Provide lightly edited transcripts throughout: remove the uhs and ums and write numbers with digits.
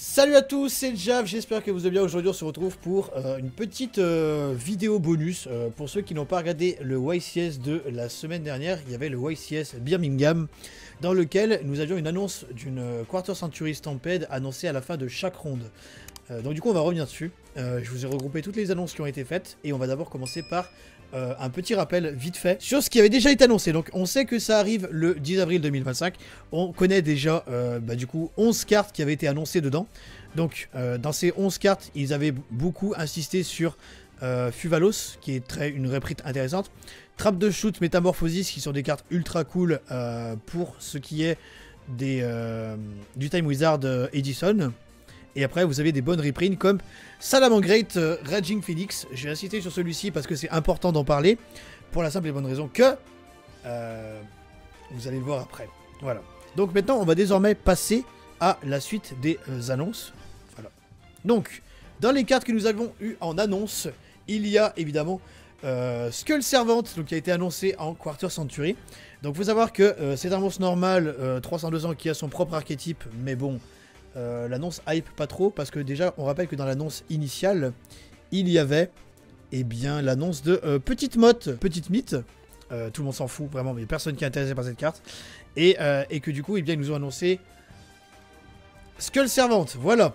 Salut à tous, c'est Jav, j'espère que vous allez bien. Aujourd'hui on se retrouve pour une petite vidéo bonus. Pour ceux qui n'ont pas regardé le YCS de la semaine dernière, il y avait le YCS Birmingham dans lequel nous avions une annonce d'une Quarter Century Stampede annoncée à la fin de chaque ronde. Donc du coup on va revenir dessus. Je vous ai regroupé toutes les annonces qui ont été faites et on va d'abord commencer par un petit rappel vite fait sur ce qui avait déjà été annoncé. Donc on sait que ça arrive le 10 avril 2025. On connaît déjà du coup 11 cartes qui avaient été annoncées dedans. Donc dans ces 11 cartes, ils avaient beaucoup insisté sur Fuvalos, qui est une reprint intéressante. Trappe de shoot, Métamorphosis, qui sont des cartes ultra cool pour ce qui est du Time Wizard Edison. Et après, vous avez des bonnes reprints comme Salamangreat Raging Phoenix. J'ai insisté sur celui-ci parce que c'est important d'en parler. Pour la simple et bonne raison que... vous allez le voir après. Voilà. Donc maintenant, on va désormais passer à la suite des annonces. Voilà. Donc, dans les cartes que nous avons eues en annonce, il y a évidemment Skull Servant, donc, qui a été annoncé en Quarter Century. Donc, il faut savoir que c'est un monstre normal, 302 ans, qui a son propre archétype, mais bon... l'annonce hype pas trop parce que déjà on rappelle que dans l'annonce initiale il y avait l'annonce de Petite Mythe, tout le monde s'en fout vraiment mais personne qui est intéressé par cette carte et que du coup ils nous ont annoncé Skull Servante, voilà.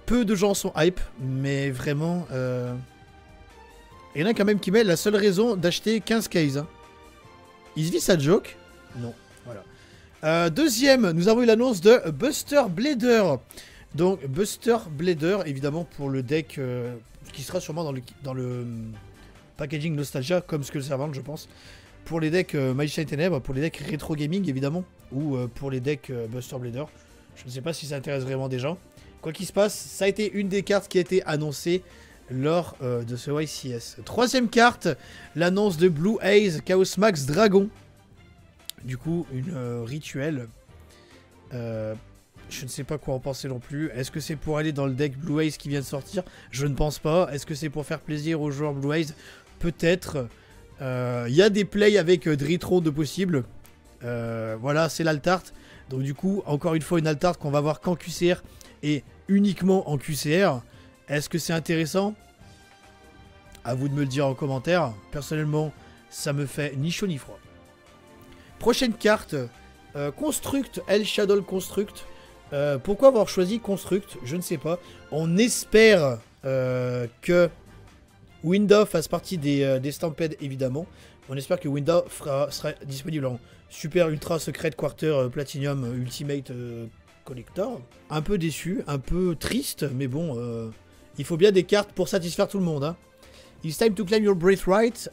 Peu de gens sont hype mais vraiment il y en a quand même qui met la seule raison d'acheter 15 cases hein. Il se vit sa joke? Non, voilà. Deuxième, nous avons eu l'annonce de Buster Blader. Donc Buster Blader, évidemment pour le deck qui sera sûrement dans le packaging Nostalgia, comme Skull Servant je pense. Pour les decks Magicien et Ténèbres, pour les decks Retro Gaming évidemment, ou pour les decks Buster Blader. Je ne sais pas si ça intéresse vraiment des gens. Quoi qu'il se passe, ça a été une des cartes qui a été annoncée lors de ce YCS. Troisième carte, l'annonce de Blue Haze Chaos Max Dragon. Du coup, une rituelle. Je ne sais pas quoi en penser non plus. Est-ce que c'est pour aller dans le deck Blue Haze qui vient de sortir? Je ne pense pas. Est-ce que c'est pour faire plaisir aux joueurs Blue Haze? Peut-être. Il y a des plays avec Dritron de possible. Voilà, c'est l'Altart. Donc du coup, encore une fois, une Altart qu'on va voir qu'en QCR et uniquement en QCR. Est-ce que c'est intéressant? À vous de me le dire en commentaire. Personnellement, ça me fait ni chaud ni froid. Prochaine carte, Construct, El Shadow Construct. Pourquoi avoir choisi Construct? Je ne sais pas. On espère que Winda fasse partie des Stampede, évidemment. On espère que Winda sera disponible en Super Ultra Secret Quarter Platinum Ultimate Collector. Un peu déçu, un peu triste, mais bon, il faut bien des cartes pour satisfaire tout le monde. Hein. It's time to claim your birthright.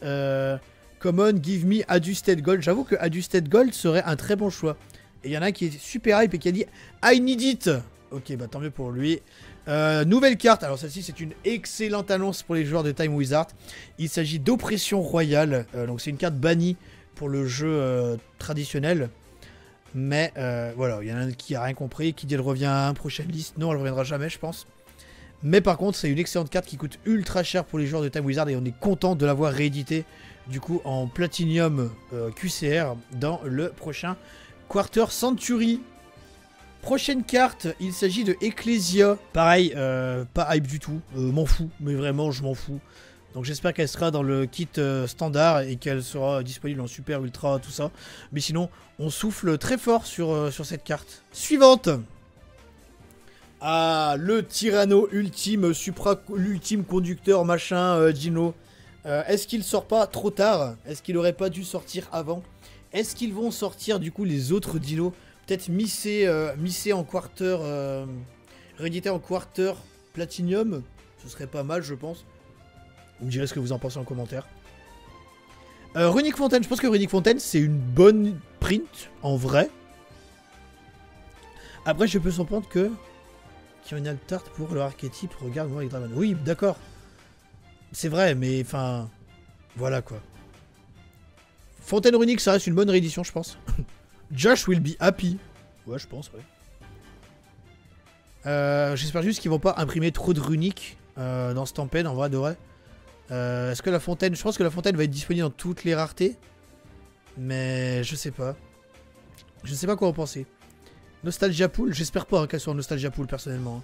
Common, give me Adjusted Gold. J'avoue que Adjusted Gold serait un très bon choix. Et il y en a un qui est super hype et qui a dit I need it. Ok, bah tant mieux pour lui. Nouvelle carte. Alors celle-ci, c'est une excellente annonce pour les joueurs de Time Wizard. Il s'agit d'Oppression Royale. Donc c'est une carte bannie pour le jeu traditionnel. Mais voilà, il y en a un qui a rien compris, qui dit elle revient à une prochaine liste. Non, elle reviendra jamais, je pense. Mais par contre, c'est une excellente carte qui coûte ultra cher pour les joueurs de Time Wizard et on est content de l'avoir réédité du coup en Platinum QCR dans le prochain Quarter Century. Prochaine carte, il s'agit de Ecclesia. Pareil, pas hype du tout, m'en fous, mais vraiment je m'en fous. Donc j'espère qu'elle sera dans le kit standard et qu'elle sera disponible en super ultra, tout ça. Mais sinon, on souffle très fort sur cette carte. Suivante. Ah, le Tyranno ultime, l'ultime conducteur machin, Dino. Est-ce qu'il sort pas trop tard? Est-ce qu'il aurait pas dû sortir avant? Est-ce qu'ils vont sortir du coup les autres dinos? Peut-être missé en quarter, réédité en quarter Platinum? Ce serait pas mal je pense. Vous me direz ce que vous en pensez en commentaire. Runic Fontaine, je pense que Runic Fontaine c'est une bonne print en vrai. Après je peux s'en prendre que... qui ont une Altart pour leur archétype, regarde-moi avec Dragon. Oui, d'accord. C'est vrai, mais enfin... voilà quoi. Fontaine Runic, ça reste une bonne réédition, je pense. Josh will be happy. Ouais, je pense, ouais. J'espère juste qu'ils vont pas imprimer trop de Runic dans Stampede, en vrai de vrai. Est-ce que la Fontaine... je pense que la Fontaine va être disponible dans toutes les raretés. Mais je sais pas. Je sais pas quoi en penser. Nostalgia Pool, j'espère pas hein, qu'elle soit en Nostalgia Pool personnellement.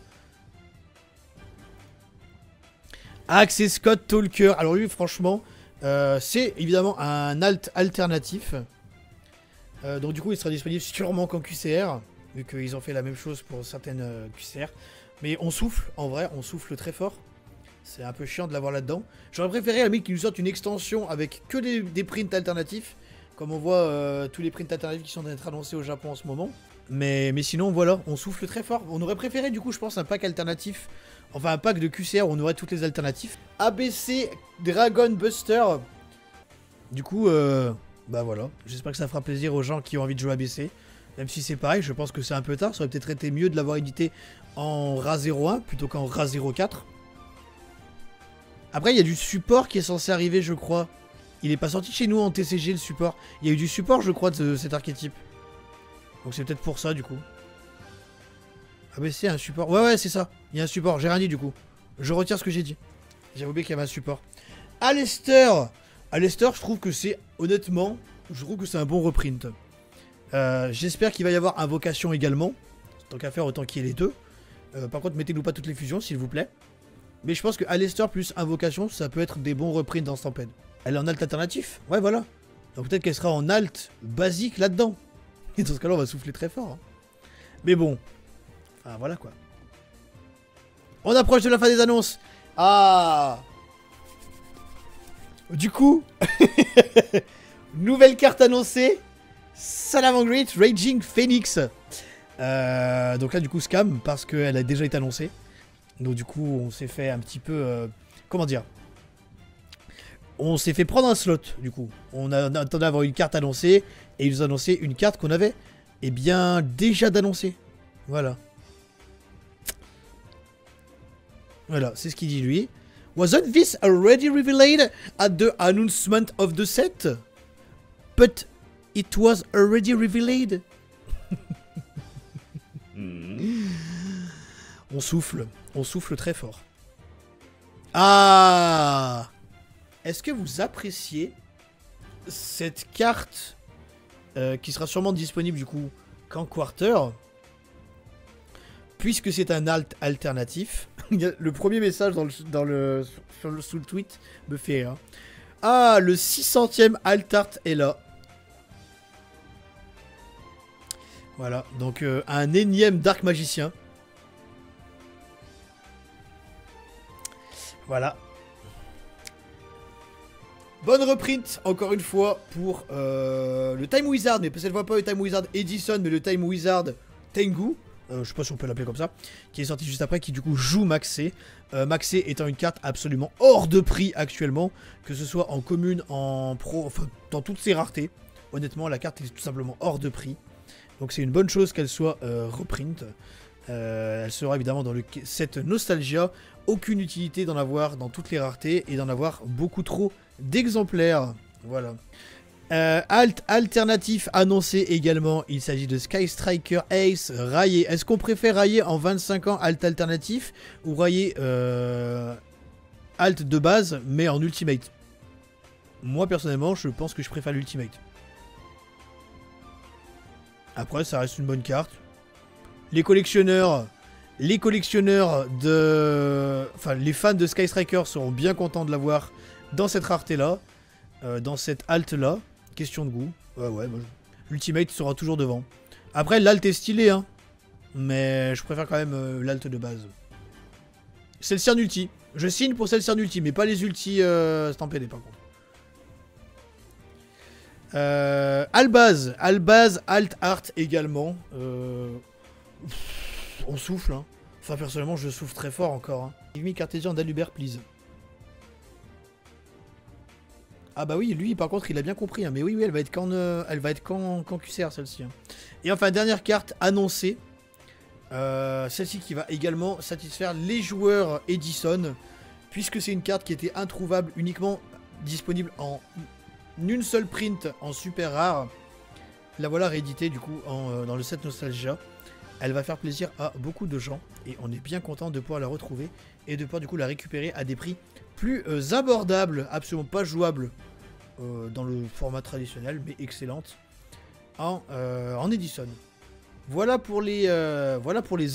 Axel Scott Talker, alors lui franchement, c'est évidemment un alt alternatif. Donc du coup il sera disponible sûrement qu'en QCR, vu qu'ils ont fait la même chose pour certaines QCR. Mais on souffle, en vrai, on souffle très fort. C'est un peu chiant de l'avoir là-dedans. J'aurais préféré à la limite qu'ils nous sortent une extension avec que des prints alternatifs. Comme on voit tous les prints alternatifs qui sont en train d'être annoncés au Japon en ce moment. Mais sinon voilà, on souffle très fort. On aurait préféré du coup je pense un pack alternatif. Enfin un pack de QCR où on aurait toutes les alternatives. ABC Dragon Buster. Du coup, bah voilà. J'espère que ça fera plaisir aux gens qui ont envie de jouer ABC. Même si c'est pareil, je pense que c'est un peu tard. Ça aurait peut-être été mieux de l'avoir édité en RA 01 plutôt qu'en RA 04. Après, il y a du support qui est censé arriver, je crois. Il est pas sorti chez nous en TCG, le support. Il y a eu du support, je crois, de cet archétype. Donc c'est peut-être pour ça, du coup. ABC, un support. Ouais, c'est ça. Il y a un support. J'ai rien dit, du coup. Je retire ce que j'ai dit. J'ai oublié qu'il y avait un support. Aleister, je trouve que c'est, honnêtement, je trouve que c'est un bon reprint. J'espère qu'il va y avoir Invocation également. Tant qu'à faire, autant qu'il y ait les deux. Par contre, mettez-nous pas toutes les fusions, s'il vous plaît. Mais je pense que Aleister plus Invocation, ça peut être des bons reprints dans Stampede. Elle est en alt alternatif. Ouais, voilà. Donc peut-être qu'elle sera en alt basique là-dedans. Et dans ce cas-là, on va souffler très fort. Hein. Mais bon. Enfin, voilà quoi. On approche de la fin des annonces. Ah. Du coup, nouvelle carte annoncée. Salamangreat Raging Phoenix. Donc là, du coup, scam parce qu'elle a déjà été annoncée. Donc du coup, on s'est fait un petit peu... comment dire? On s'est fait prendre un slot, du coup. On attendait d'avoir une carte annoncée. Et ils nous ont annoncé une carte qu'on avait, eh bien, déjà d'annoncer. Voilà. Voilà, c'est ce qu'il dit, lui. Wasn't this already revealed at the announcement of the set? But it was already revealed. On souffle très fort. Ah! Est-ce que vous appréciez cette carte qui sera sûrement disponible du coup qu'en quarter? Puisque c'est un alt alternatif. Le premier message sous le tweet me fait rire. Ah, le 600e alt art est là. Voilà, donc un énième Dark Magicien. Voilà. Bonne reprint, encore une fois, pour le Time Wizard, mais cette fois pas le Time Wizard Edison, mais le Time Wizard Tengu. Je sais pas si on peut l'appeler comme ça. Qui est sorti juste après, qui du coup joue Maxé. Maxé étant une carte absolument hors de prix actuellement. Que ce soit en commune, en pro, enfin dans toutes ses raretés. Honnêtement, la carte est tout simplement hors de prix. Donc c'est une bonne chose qu'elle soit reprint. Elle sera évidemment dans cette Nostalgia. Aucune utilité d'en avoir dans toutes les raretés et d'en avoir beaucoup trop d'exemplaires. Voilà. Alt alternatif annoncé également. Il s'agit de Sky Striker Ace Raillé. Est-ce qu'on préfère Raillé en 25 ans alt alternatif ou Raillé alt de base mais en ultimate? Moi personnellement je pense que je préfère l'ultimate. Après ça reste une bonne carte. Les collectionneurs de... Enfin les fans de Sky Striker seront bien contents de l'avoir dans cette rareté là. Dans cette alt là. Question de goût. Ouais, l'ultimate sera toujours devant. Après, l'alt est stylé, hein. Mais je préfère quand même l'alt de base. Celle-ci en ulti. Je signe pour celle-ci en ulti, mais pas les ultis stampédés par contre. Albaz, alt art également. On souffle, hein. Enfin, personnellement, je souffle très fort encore. Hein. Give me Cartesian d'Alubert, please. Ah bah oui, lui par contre il a bien compris, hein. Mais oui, elle va être qu'en QCR celle-ci. Hein. Et enfin, dernière carte annoncée. Celle-ci qui va également satisfaire les joueurs Edison. Puisque c'est une carte qui était introuvable, uniquement disponible en une seule print en super rare. La voilà rééditée du coup dans le set Nostalgia. Elle va faire plaisir à beaucoup de gens. Et on est bien content de pouvoir la retrouver. Et de pouvoir du coup la récupérer à des prix plus abordables, absolument pas jouables dans le format traditionnel, mais excellente en Edison. Voilà pour les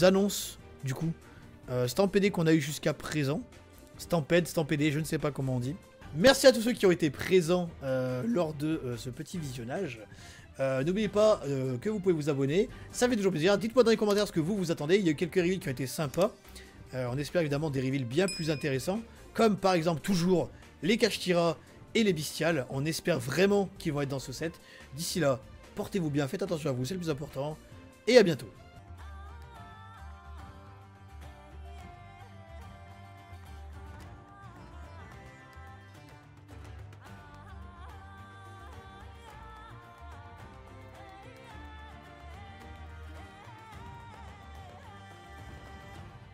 annonces, du coup. Stampédé qu'on a eu jusqu'à présent. Stampédé, je ne sais pas comment on dit. Merci à tous ceux qui ont été présents lors de ce petit visionnage. N'oubliez pas que vous pouvez vous abonner, ça fait toujours plaisir. Dites-moi dans les commentaires ce que vous attendez. Il y a eu quelques reveals qui ont été sympas. On espère évidemment des reveals bien plus intéressants, comme par exemple toujours les Kashtira et les Bestiales. On espère vraiment qu'ils vont être dans ce set. D'ici là, portez-vous bien, faites attention à vous, c'est le plus important. Et à bientôt.